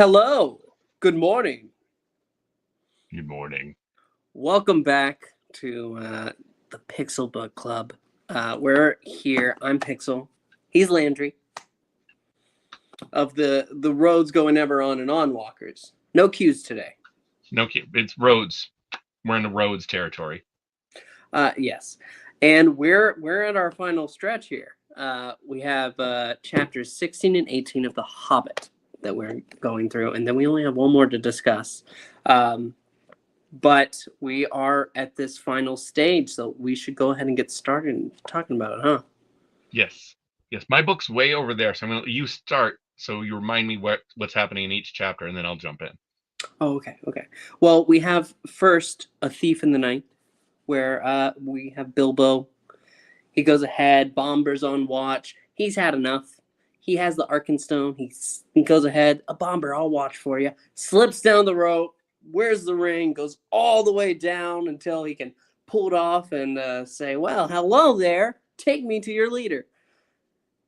Hello. Good morning. Good morning. Welcome back to the Pixel Book Club. We're here. I'm Pixel. He's Landry of the roads going ever on and on walkers. No cues today. No, it's roads. We're in the roads territory. Yes, and we're at our final stretch here. We have chapters 16 and 18 of The Hobbit that we're going through, and then we only have one more to discuss. But we are at this final stage, so we should go ahead and get started talking about it, huh? Yes. Yes. My book's way over there, so I'm gonna let you start so you remind me what's happening in each chapter, and then I'll jump in. Oh, okay. Well, we have first A Thief in the Night, where we have Bilbo. He goes ahead, Bomber's on watch. He's had enough. He has the Arkenstone. He goes ahead, a Bomber, I'll watch for you. Slips down the rope, wears the ring, goes all the way down until he can pull it off and say, well, hello there. Take me to your leader.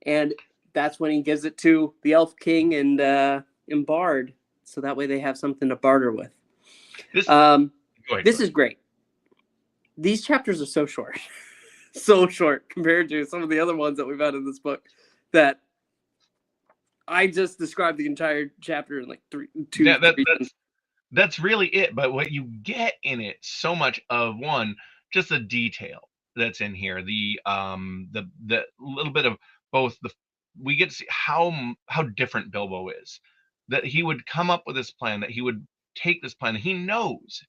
And that's when he gives it to the Elf King and Bard, so that way they have something to barter with. This is great. These chapters are so short. So short compared to some of the other ones that we've had in this book that I just described the entire chapter in like three. That's really it. But what you get in it, so much of one, just the detail that's in here, the little bit of both we get to see how different Bilbo is. That he would come up with this plan, that he would take this plan. He knows,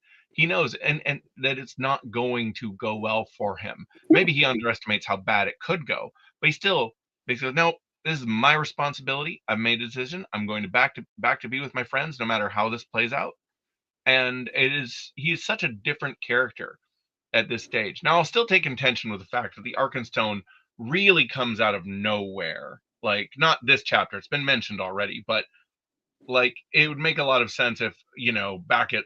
and that it's not going to go well for him. Maybe he underestimates how bad it could go, but he still says, no, this is my responsibility. I've made a decision. I'm going to back to be with my friends, no matter how this plays out. And he's such a different character at this stage. Now, I'll still take contention with the fact that the Arkenstone really comes out of nowhere. Like, not this chapter, it's been mentioned already, but like it would make a lot of sense if, back at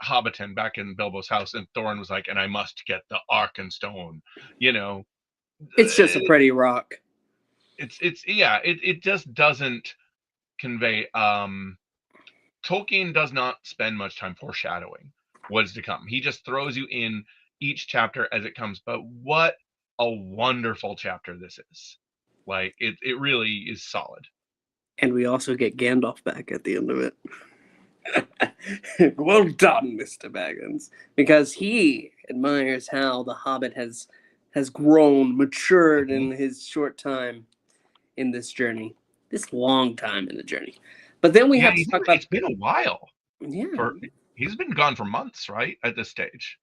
Hobbiton, back in Bilbo's house, and Thorin was like, and I must get the Arkenstone, It's just a pretty rock. It just doesn't convey. Tolkien does not spend much time foreshadowing what is to come. He just throws you in each chapter as it comes. But what a wonderful chapter this is. Like, it really is solid. And we also get Gandalf back at the end of it. Well done, Mr. Baggins. Because he admires how the Hobbit has grown, matured in his short time in this journey. This long time in the journey. But then we have to talk about... It's been a while. Yeah. He's been gone for months, right, at this stage.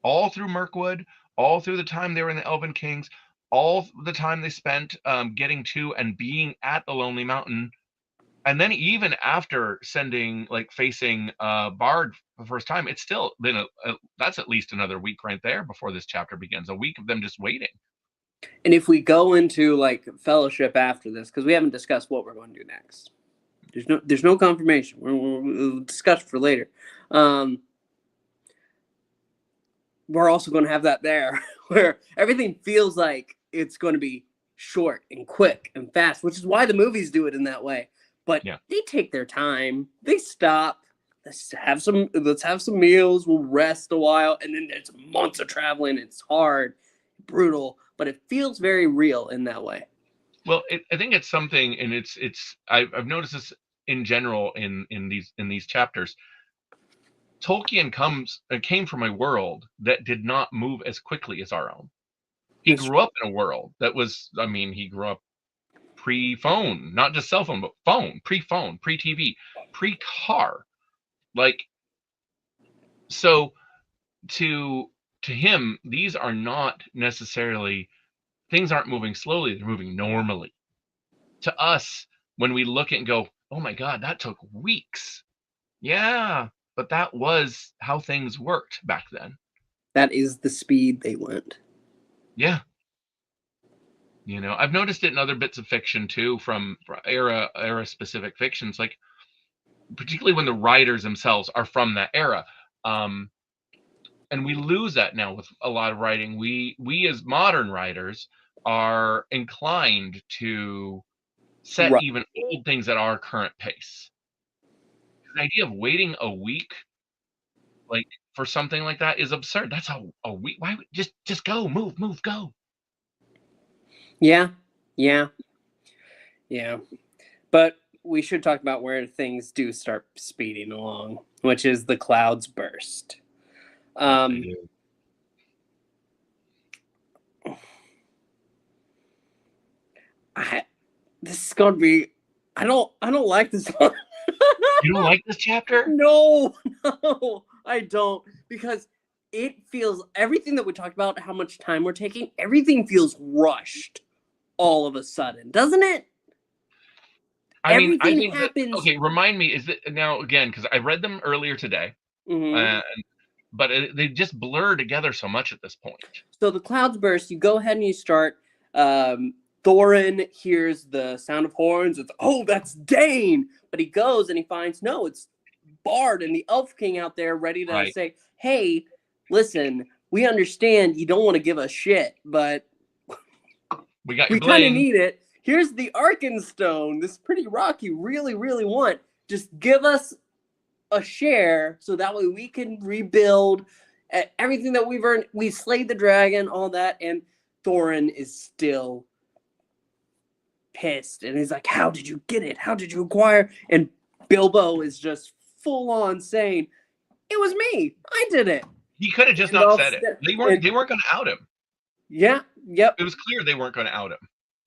All through Mirkwood, all through the time they were in the Elven Kings, all the time they spent getting to and being at the Lonely Mountain. And then even after facing Bard for the first time, it's still been that's at least another week right there before this chapter begins. A week of them just waiting. And if we go into like Fellowship after this, because we haven't discussed what we're going to do next. There's no confirmation. We'll discuss for later. We're also going to have that there where everything feels like it's going to be short and quick and fast, which is why the movies do it in that way. But they take their time. They stop. Let's have some meals. We'll rest a while, and then there's months of traveling. It's hard, brutal, but it feels very real in that way. Well, I think it's something, and I've noticed this in general in these chapters. Tolkien came from a world that did not move as quickly as our own. He grew up in a world that was, he grew up pre-phone, not just cell phone, but phone, pre-TV, pre-car. Like, so to him, these are not necessarily, things aren't moving slowly, they're moving normally. To us, when we look at and go, oh my God, that took weeks. Yeah, but that was how things worked back then. That is the speed they went. Yeah. I've noticed it in other bits of fiction too, from era specific fictions, like particularly when the writers themselves are from that era. And we lose that now with a lot of writing. We as modern writers are inclined to set even old things at our current pace. The idea of waiting a week, like, for something like that is absurd. That's a week. Why would just go, move, go. Yeah, yeah, yeah. But we should talk about where things do start speeding along, which is the clouds burst. Yes, they do. I, this is gonna be. I don't like this one. You don't like this chapter? No, no, I don't, because it feels everything that we talked about, how much time we're taking, everything feels rushed all of a sudden, doesn't it? I mean, I Everything think that happens. okay, remind me, is it now again, because I read them earlier today, Mhm. and but they just blur together so much at this point. So the clouds burst. You go ahead and you start. Thorin hears the sound of horns. It's, oh, that's Dane. But he goes and he finds, no, it's Bard and the Elf King out there ready to Right. say, hey, listen, we understand you don't want to give us shit, but We got your we kind of bling. need it. Here's the Arkenstone, this pretty rock you really, really want. Just give us a share so that way we can rebuild everything that we've earned. We slayed the dragon, all that, and Thorin is still pissed. And he's like, how did you get it? How did you acquire? And Bilbo is just full on saying, it was me. I did it. He could have just not Gandalf said it. said, They weren't and they weren't going to out him. yeah, yep, It was clear they weren't going to out him.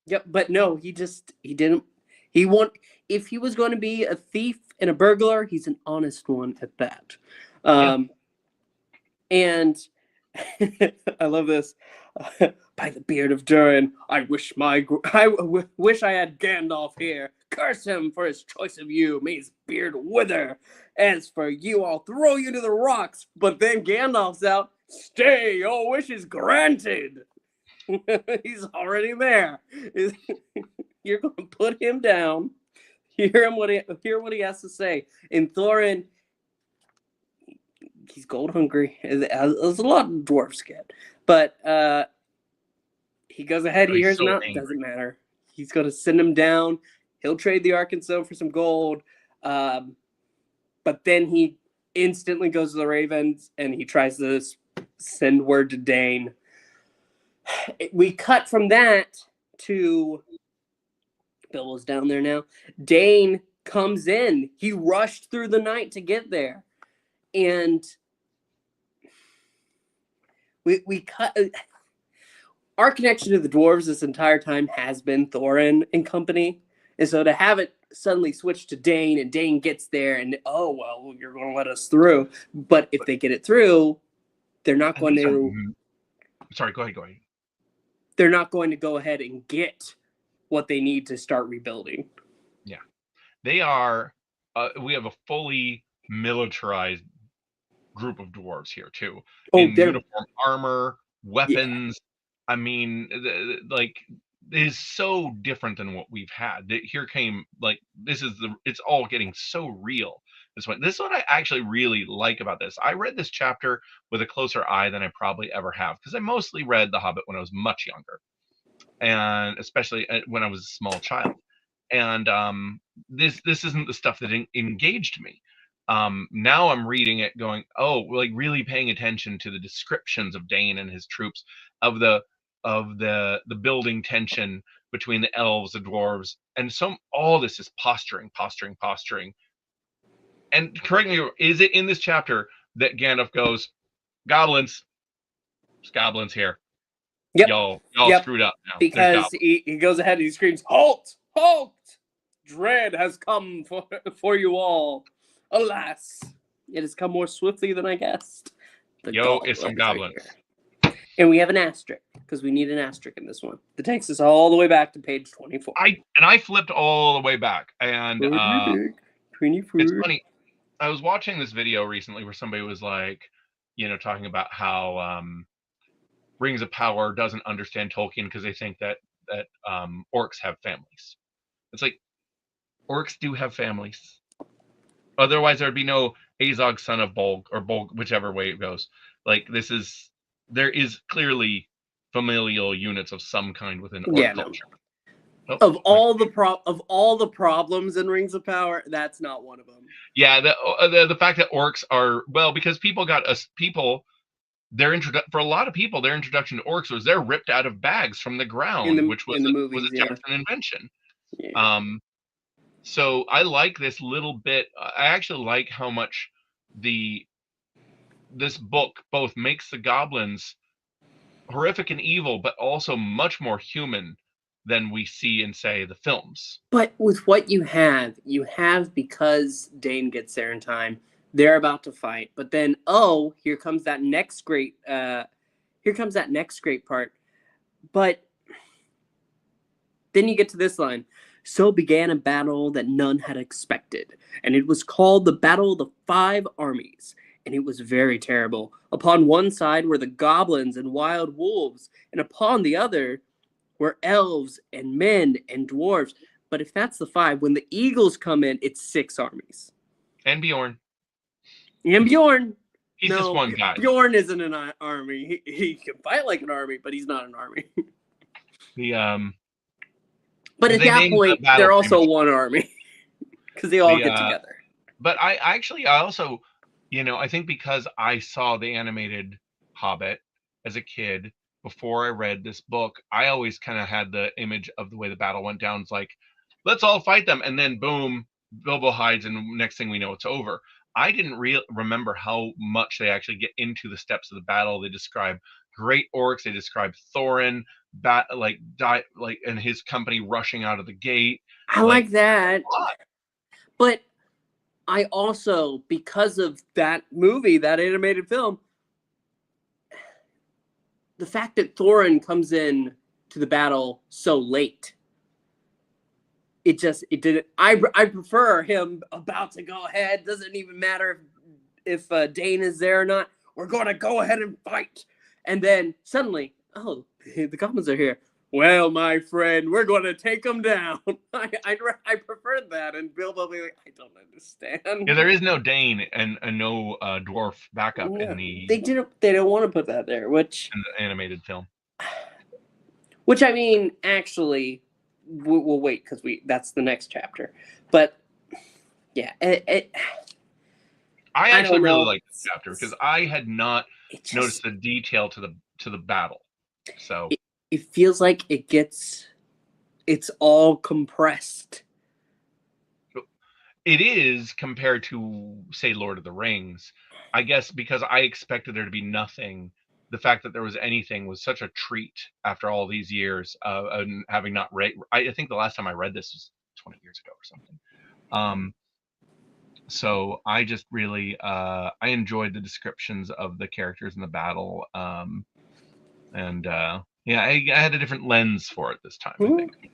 yep. But no, he didn't. He want if he was going to be a thief and a burglar, he's an honest one at that. Yeah. And I love this. By the beard of Durin, I wish wish I had Gandalf here. Curse him for his choice of you. May his beard wither. As for you, I'll throw you to the rocks. But then Gandalf's out. Stay, your wish is granted. He's already there. You're going to put him down. Hear what he has to say. And Thorin, he's gold hungry. As a lot of dwarves get. But he goes ahead. Oh, He he's hears him so out. angry. Doesn't matter. He's going to send him down. He'll trade the Arkansas for some gold. But then he instantly goes to the Ravens and he tries to send word to Dane. We cut from that to Bilbo's down there now. Dane comes in. He rushed through the night to get there. And we cut. Our connection to the dwarves this entire time has been Thorin and company. And so to have it suddenly switch to Dane and Dane gets there and, oh, well, you're going to let us through. But if they get it through, they're not going to. Sorry, go ahead. They're not going to go ahead and get what they need to start rebuilding. Yeah. They are, we have a fully militarized group of dwarves here too. In uniform armor, weapons. Yeah. I mean, like, it is so different than what we've had. Here came, like, it's all getting so real. This is what I actually really like about this. I read this chapter with a closer eye than I probably ever have, because I mostly read The Hobbit when I was much younger, and especially when I was a small child. And this isn't the stuff that engaged me. Now I'm reading it going, oh, like really paying attention to the descriptions of Dane and his troops, of the building tension between the elves, the dwarves, and all this is posturing. And correct me, is it in this chapter that Gandalf goes, goblins, there's goblins here. Yep. Y'all screwed up now. Because he goes ahead and he screams, halt! Halt! Dread has come for you all. Alas, it has come more swiftly than I guessed. It's some goblins. And we have an asterisk, because we need an asterisk in this one. That takes us all the way back to page 24. I flipped all the way back. And it's funny. I was watching this video recently where somebody was like, talking about how Rings of Power doesn't understand Tolkien because they think that orcs have families. It's like, orcs do have families. Otherwise, there'd be no Azog, son of Bolg, or Bolg, whichever way it goes. Like, there is clearly familial units of some kind within orc culture. Oh, Of my, all the problems in Rings of Power, that's not one of them. yeah. The fact that orcs are, well, because people got us people for a lot of people, their introduction to orcs was they're ripped out of bags from the ground, which In the was movies, a yeah. Jackson invention. Yeah. Um, so I like this little bit. I actually like how much the this book both makes the goblins horrific and evil, but also much more human than we see in, say, the films. But with what you have because Dane gets there in time. They're about to fight, but then here comes that next great part. But then you get to this line. So began a battle that none had expected, and it was called the Battle of the Five Armies, and it was very terrible. Upon one side were the goblins and wild wolves, and upon the other were elves and men and dwarves. But if that's the five, when the eagles come in, it's six armies. And Bjorn, And Bjorn, he's just no, one guy. Bjorn isn't an army. He can fight like an army, but he's not an army. The But at they that named the point, battle they're also prematurely. one army because they all The get together. but I also, I think because I saw the animated Hobbit as a kid before I read this book, I always kind of had the image of the way the battle went down. It's like, let's all fight them, and then boom, Bilbo hides, and next thing we know, it's over. I didn't remember how much they actually get into the steps of the battle. They describe great orcs. They describe Thorin, and his company rushing out of the gate. I Like, like that. a lot. But I also, because of that movie, that animated film, the fact that Thorin comes in to the battle so late, it didn't. I prefer him about to go ahead. Doesn't even matter if Dane is there or not. We're going to go ahead and fight. And then suddenly, the goblins are here. Well, my friend, we're going to take them down. I preferred that. And Bilbo be like, I don't understand. Yeah, there is no Dane and no dwarf backup No, in the they didn't. They don't want to put that there, animated film. which I mean, actually, we'll wait because that's the next chapter. But yeah, I I actually don't really know. like this chapter because I had not It noticed just the detail to the battle. So it feels like it's all compressed. it is compared to, say, Lord of the Rings. I guess because I expected there to be nothing. The fact that there was anything was such a treat after all these years and having not read. I think the last time I read this was 20 years ago or something. So I just really I enjoyed the descriptions of the characters in the battle, and yeah, I had a different lens for it this time, I think.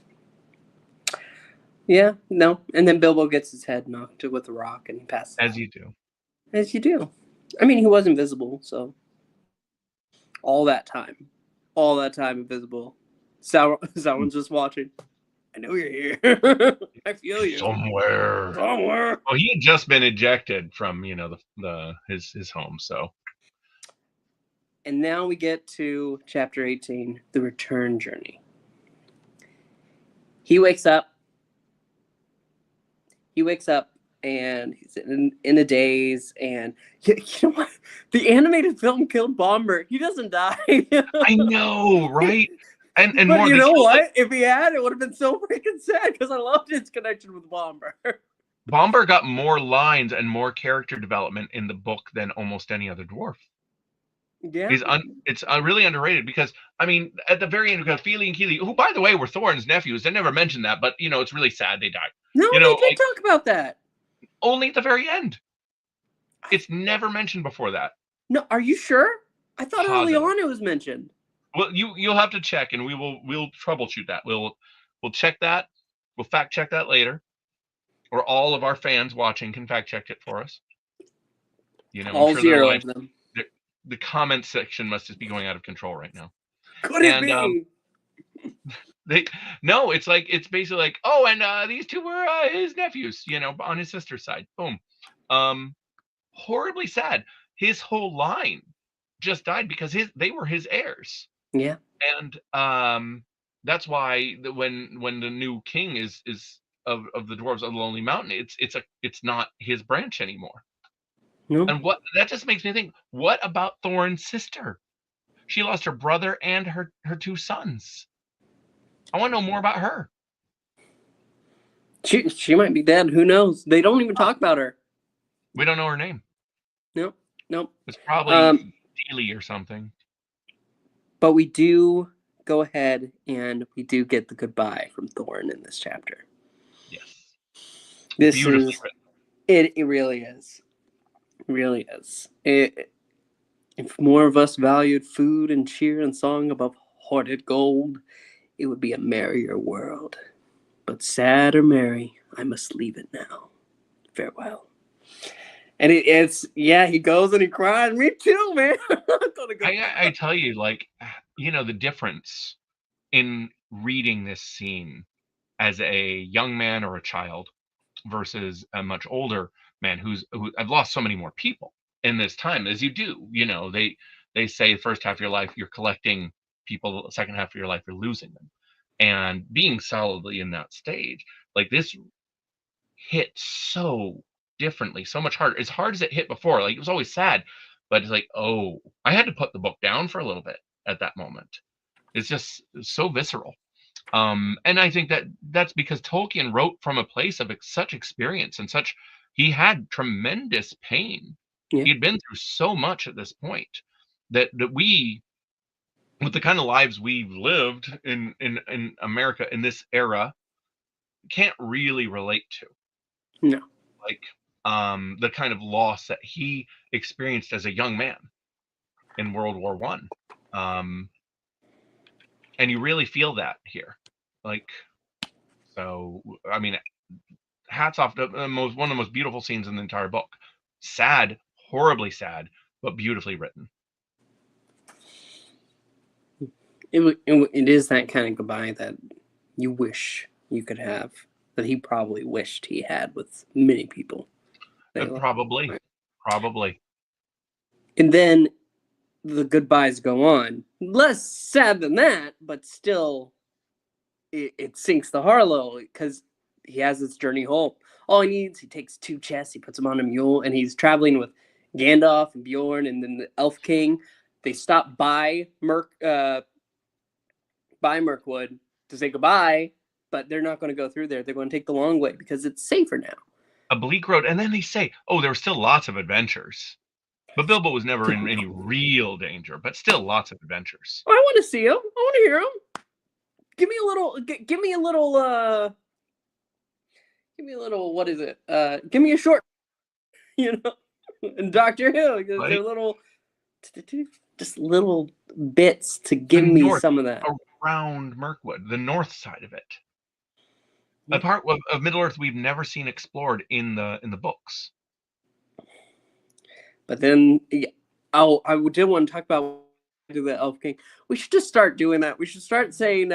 Yeah, no, and then Bilbo gets his head knocked with a rock and he passes As out. you do. As you do. I mean, he was invisible, so all that time invisible. Sauron's just watching. I know you're here. I feel you. Somewhere. Somewhere. Well, he had just been ejected from his home, so And now we get to chapter 18, the return journey. He wakes up. And he's in a daze. And you know what? The animated film killed Bomber. He doesn't die. I know, right? And But more, you they know killed what? If he had, it would have been so freaking sad because I loved his connection with Bomber. Bomber got more lines and more character development in the book than almost any other dwarf. Yeah. It's really underrated because I mean at the very end we've got Feely and Keely, who by the way were Thorin's nephews. They never mentioned that, but it's really sad they died. No, You they know, did like talk about that. only at the very end. It's never mentioned before that. No, are you sure? I thought early Positive. on it was mentioned. Well, you'll have to check, and we'll troubleshoot that. We'll check that. We'll fact check that later, or all of our fans watching can fact check it for us. I'm All sure their zero lives, of them. the comment section must just be going out of control right now. Could it And be? it's like it's basically like, oh, and these two were his nephews, on his sister's side. Boom. Horribly sad. His whole line just died because they were his heirs. Yeah. And That's why when the new king is of the dwarves of the Lonely Mountain, it's not his branch anymore. No, And what that just makes me think, what about Thorin's sister? She lost her brother and her two sons. I want to know more about her. she might be dead. Who knows? They don't even talk about her. We don't know her name. No, no. It's probably Dealey or something. But we do go ahead and we do get the goodbye from Thorin in this chapter. Yes. This Beautifully is written. it really is. It really is. If more of us valued food and cheer and song above hoarded gold, it would be a merrier world. But sad or merry, I must leave it now. Farewell. And it's he goes and he cries. Me too, man. I tell you, like, the difference in reading this scene as a young man or a child versus a much older man who I've lost so many more people in this time as you do. They say the first half of your life you're collecting people, the second half of your life you're losing them. And being solidly in that stage, like, this hit so differently, so much harder. As hard as it hit before, like, it was always sad, but it's like, oh, I had to put the book down for a little bit at that moment. It's just so visceral. And I think that that's because Tolkien wrote from a place of such experience and such. He had tremendous pain. Yeah. He had been through so much at this point that we, with the kind of lives we've lived in America in this era, can't really relate to. No. Like, the kind of loss that he experienced as a young man in World War One. And you really feel that here. Like, so, I mean, hats off to one of the most beautiful scenes in the entire book. Sad, horribly sad, but beautifully written. It is that kind of goodbye that you wish you could have, that he probably wished he had with many people. Probably. And then the goodbyes go on. Less sad than that, but still, it sinks the heart a little because he has this journey home. All he needs, he takes 2 chests, he puts them on a mule, and he's traveling with Gandalf and Bjorn and then the Elf King. They stop by Mirkwood to say goodbye, but they're not going to go through there. They're going to take the long way because it's safer now. A bleak road. And then they say, oh, there were still lots of adventures. But Bilbo was never in any real danger, but still lots of adventures. I want to see him. I want to hear him. Give me a little, what is it? Give me a short, and Dr. Who, they're little, just little bits to give me some of that. Around Mirkwood, the north side of it. A part of Middle-earth we've never seen explored in the books. But then, I did want to talk about the Elf King. We should just start doing that. We should start saying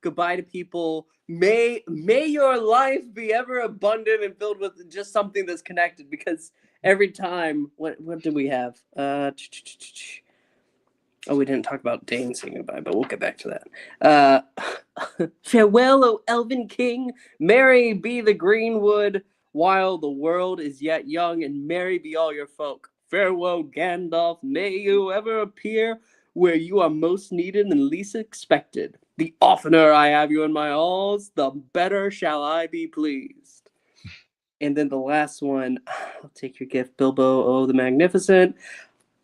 goodbye to people. May your life be ever abundant and filled with just something that's connected. Because every time, what did we have? We didn't talk about Dane saying goodbye, but we'll get back to that. Farewell, O Elven King. Merry be the greenwood while the world is yet young, and merry be all your folk. Farewell, Gandalf. May you ever appear where you are most needed and least expected. The oftener I have you in my halls, the better shall I be pleased. And then the last one, I'll take your gift, Bilbo, oh the magnificent.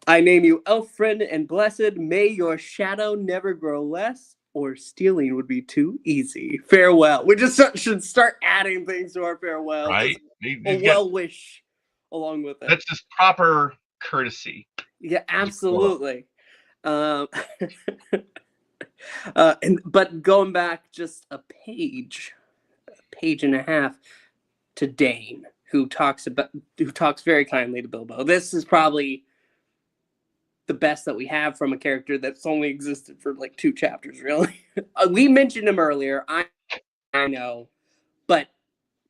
I name you elf friend and blessed. May your shadow never grow less, or stealing would be too easy. Farewell. We just should start adding things to our farewell. Right? A well wish along with it. That's just proper courtesy. Yeah, absolutely. But going back just a page and a half to Dane, who talks very kindly to Bilbo. This is probably the best that we have from a character that's only existed for like 2 chapters, really. We mentioned him earlier. I know, but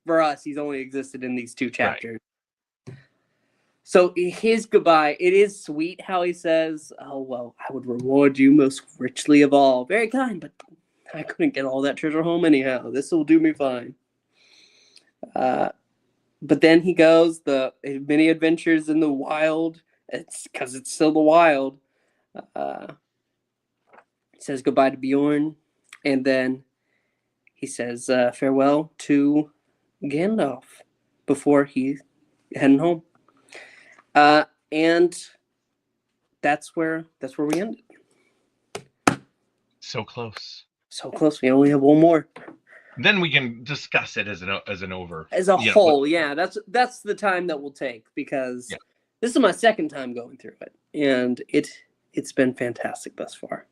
for us, he's only existed in these 2 chapters. Right. So his goodbye, it is sweet how he says, oh, well, I would reward you most richly of all. Very kind, but I couldn't get all that treasure home anyhow. This will do me fine. But then he goes the many adventures in the wild. It's because it's still the wild. He says goodbye to Bjorn, and then he says farewell to Gandalf before he's heading home. And that's where we ended. So close. So close. We only have one more. Then we can discuss it as an over. As a whole, yeah. That's the time that we'll take, because this is my second time going through it, and it's been fantastic thus far.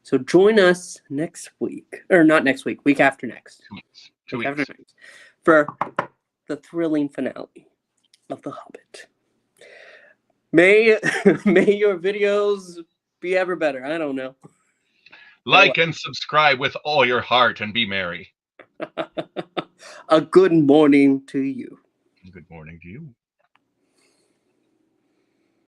So join us next week, or not next week, week after next. 2 weeks. After next, for the thrilling finale of The Hobbit. May your videos be ever better. I don't know. Like and subscribe with all your heart and be merry. A good morning to you. Good morning to you.